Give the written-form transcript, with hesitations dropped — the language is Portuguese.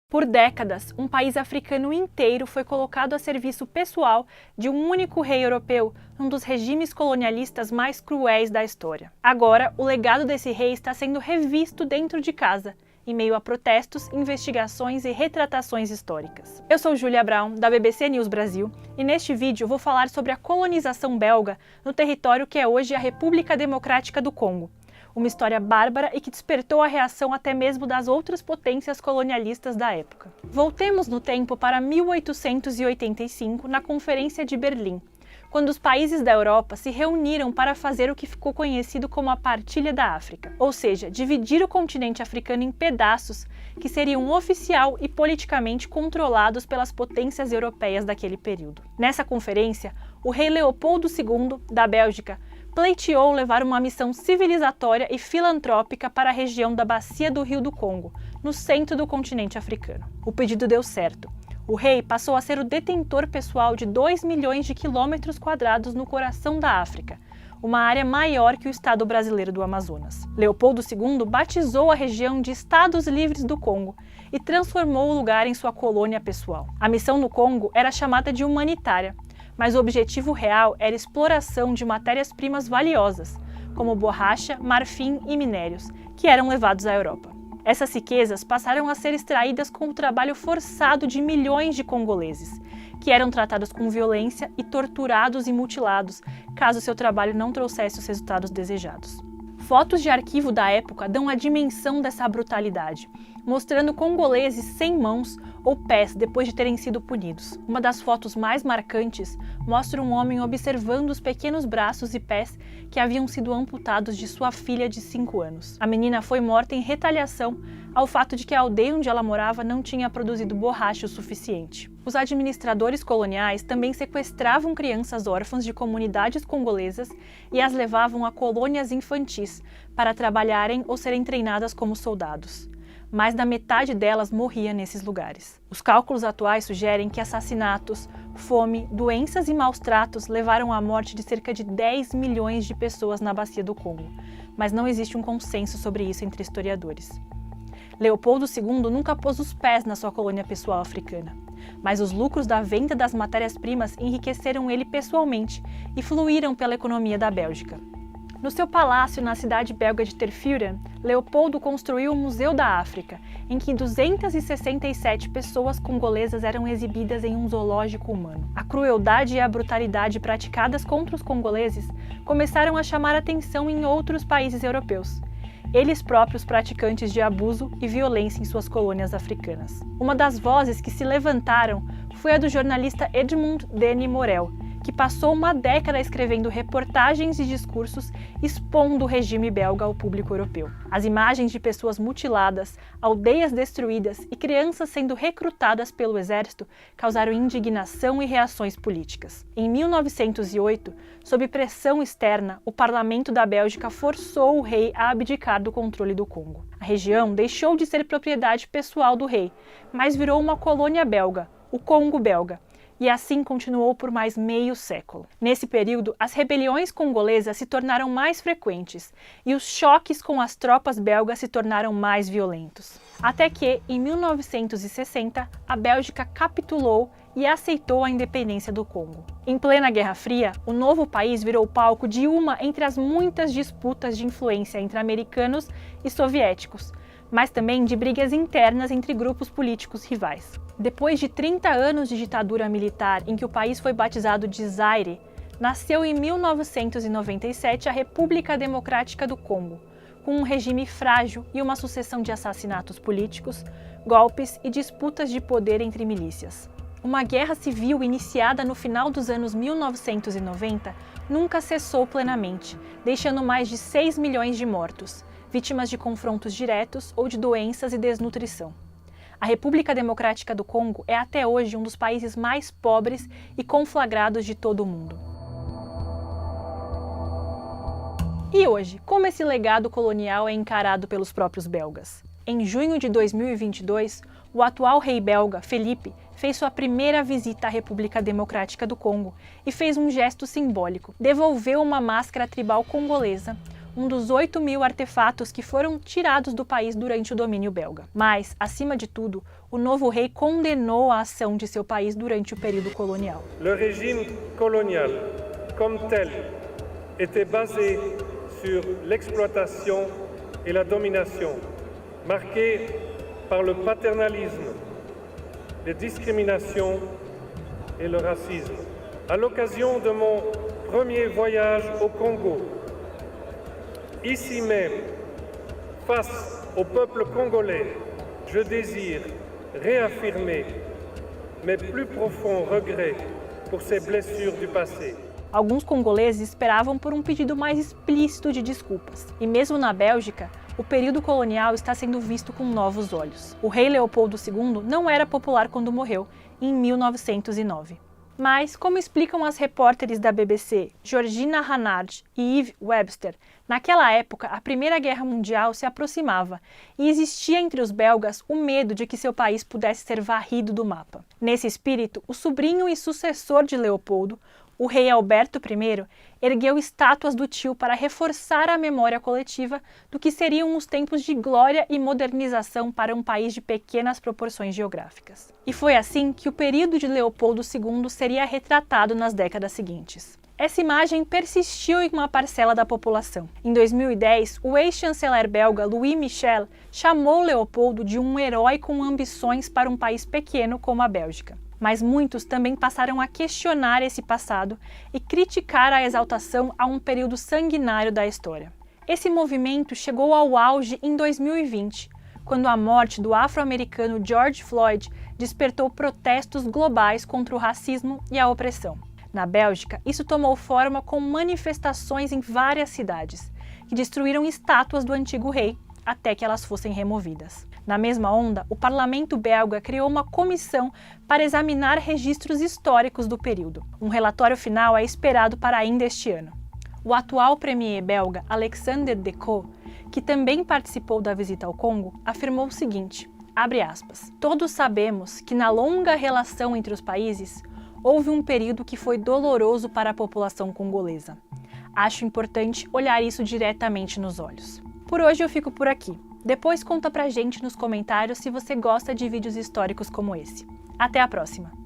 Por décadas, um país africano inteiro foi colocado a serviço pessoal de um único rei europeu, num dos regimes colonialistas mais cruéis da história. Agora, o legado desse rei está sendo revisto dentro de casa, em meio a protestos, investigações e retratações históricas. Eu sou Julia Brown, da BBC News Brasil, e neste vídeo vou falar sobre a colonização belga no território que é hoje a República Democrática do Congo. Uma história bárbara e que despertou a reação até mesmo das outras potências colonialistas da época. Voltemos no tempo para 1885, na Conferência de Berlim, quando os países da Europa se reuniram para fazer o que ficou conhecido como a Partilha da África, ou seja, dividir o continente africano em pedaços que seriam oficial e politicamente controlados pelas potências europeias daquele período. Nessa conferência, o rei Leopoldo II, da Bélgica, pleiteou levar uma missão civilizatória e filantrópica para a região da Bacia do Rio do Congo, no centro do continente africano. O pedido deu certo. O rei passou a ser o detentor pessoal de 2 milhões de quilômetros quadrados no coração da África, uma área maior que o estado brasileiro do Amazonas. Leopoldo II batizou a região de Estados Livres do Congo e transformou o lugar em sua colônia pessoal. A missão no Congo era chamada de humanitária, mas o objetivo real era a exploração de matérias-primas valiosas, como borracha, marfim e minérios, que eram levados à Europa. Essas riquezas passaram a ser extraídas com o trabalho forçado de milhões de congoleses, que eram tratados com violência e torturados e mutilados, caso seu trabalho não trouxesse os resultados desejados. Fotos de arquivo da época dão a dimensão dessa brutalidade, mostrando congoleses sem mãos ou pés depois de terem sido punidos. Uma das fotos mais marcantes mostra um homem observando os pequenos braços e pés que haviam sido amputados de sua filha de 5 anos. A menina foi morta em retaliação ao fato de que a aldeia onde ela morava não tinha produzido borracha o suficiente. Os administradores coloniais também sequestravam crianças órfãs de comunidades congolesas e as levavam a colônias infantis para trabalharem ou serem treinadas como soldados. Mais da metade delas morria nesses lugares. Os cálculos atuais sugerem que assassinatos, fome, doenças e maus-tratos levaram à morte de cerca de 10 milhões de pessoas na Bacia do Congo, mas não existe um consenso sobre isso entre historiadores. Leopoldo II nunca pôs os pés na sua colônia pessoal africana, mas os lucros da venda das matérias-primas enriqueceram ele pessoalmente e fluíram pela economia da Bélgica. No seu palácio na cidade belga de Tervuren, Leopoldo construiu o Museu da África, em que 267 pessoas congolesas eram exibidas em um zoológico humano. A crueldade e a brutalidade praticadas contra os congoleses começaram a chamar atenção em outros países europeus, eles próprios praticantes de abuso e violência em suas colônias africanas. Uma das vozes que se levantaram foi a do jornalista Edmond Denis Morel, que passou uma década escrevendo reportagens e discursos expondo o regime belga ao público europeu. As imagens de pessoas mutiladas, aldeias destruídas e crianças sendo recrutadas pelo exército causaram indignação e reações políticas. Em 1908, sob pressão externa, o parlamento da Bélgica forçou o rei a abdicar do controle do Congo. A região deixou de ser propriedade pessoal do rei, mas virou uma colônia belga, o Congo belga, e assim continuou por mais meio século. Nesse período, as rebeliões congolesas se tornaram mais frequentes e os choques com as tropas belgas se tornaram mais violentos. Até que, em 1960, a Bélgica capitulou e aceitou a independência do Congo. Em plena Guerra Fria, o novo país virou palco de uma entre as muitas disputas de influência entre americanos e soviéticos, mas também de brigas internas entre grupos políticos rivais. Depois de 30 anos de ditadura militar em que o país foi batizado de Zaire, nasceu em 1997 a República Democrática do Congo, com um regime frágil e uma sucessão de assassinatos políticos, golpes e disputas de poder entre milícias. Uma guerra civil iniciada no final dos anos 1990 nunca cessou plenamente, deixando mais de 6 milhões de mortos, vítimas de confrontos diretos ou de doenças e desnutrição. A República Democrática do Congo é até hoje um dos países mais pobres e conflagrados de todo o mundo. E hoje, como esse legado colonial é encarado pelos próprios belgas? Em junho de 2022, o atual rei belga, Felipe, fez sua primeira visita à República Democrática do Congo e fez um gesto simbólico. Devolveu uma máscara tribal congolesa, um dos 8.000 artefatos que foram tirados do país durante o domínio belga. Mas, acima de tudo, o novo rei condenou a ação de seu país durante o período colonial. Le régime colonial, comme tel, était basé sur l'exploitation et la domination, marqué par le paternalisme, les discriminations et le racisme. À l'occasion de mon premier voyage au Congo, ici même, face au peuple congolais, je désire réaffirmer mes plus profonds regrets pour ces blessures du passé. Alguns congoleses esperavam por um pedido mais explícito de desculpas. E mesmo na Bélgica, o período colonial está sendo visto com novos olhos. O rei Leopoldo II não era popular quando morreu, em 1909. Mas, como explicam as repórteres da BBC, Georgina Hannard e Eve Webster, naquela época a Primeira Guerra Mundial se aproximava e existia entre os belgas o medo de que seu país pudesse ser varrido do mapa. Nesse espírito, o sobrinho e sucessor de Leopoldo, o rei Alberto I, ergueu estátuas do tio para reforçar a memória coletiva do que seriam os tempos de glória e modernização para um país de pequenas proporções geográficas. E foi assim que o período de Leopoldo II seria retratado nas décadas seguintes. Essa imagem persistiu em uma parcela da população. Em 2010, o ex-chanceler belga Louis Michel chamou Leopoldo de um herói com ambições para um país pequeno como a Bélgica. Mas muitos também passaram a questionar esse passado e criticar a exaltação a um período sanguinário da história. Esse movimento chegou ao auge em 2020, quando a morte do afro-americano George Floyd despertou protestos globais contra o racismo e a opressão. Na Bélgica, isso tomou forma com manifestações em várias cidades, que destruíram estátuas do antigo rei até que elas fossem removidas. Na mesma onda, o parlamento belga criou uma comissão para examinar registros históricos do período. Um relatório final é esperado para ainda este ano. O atual premier belga, Alexander De Croo, que também participou da visita ao Congo, afirmou o seguinte, abre aspas, todos sabemos que na longa relação entre os países, houve um período que foi doloroso para a população congolesa. Acho importante olhar isso diretamente nos olhos. Por hoje eu fico por aqui. Depois conta pra gente nos comentários se você gosta de vídeos históricos como esse. Até a próxima!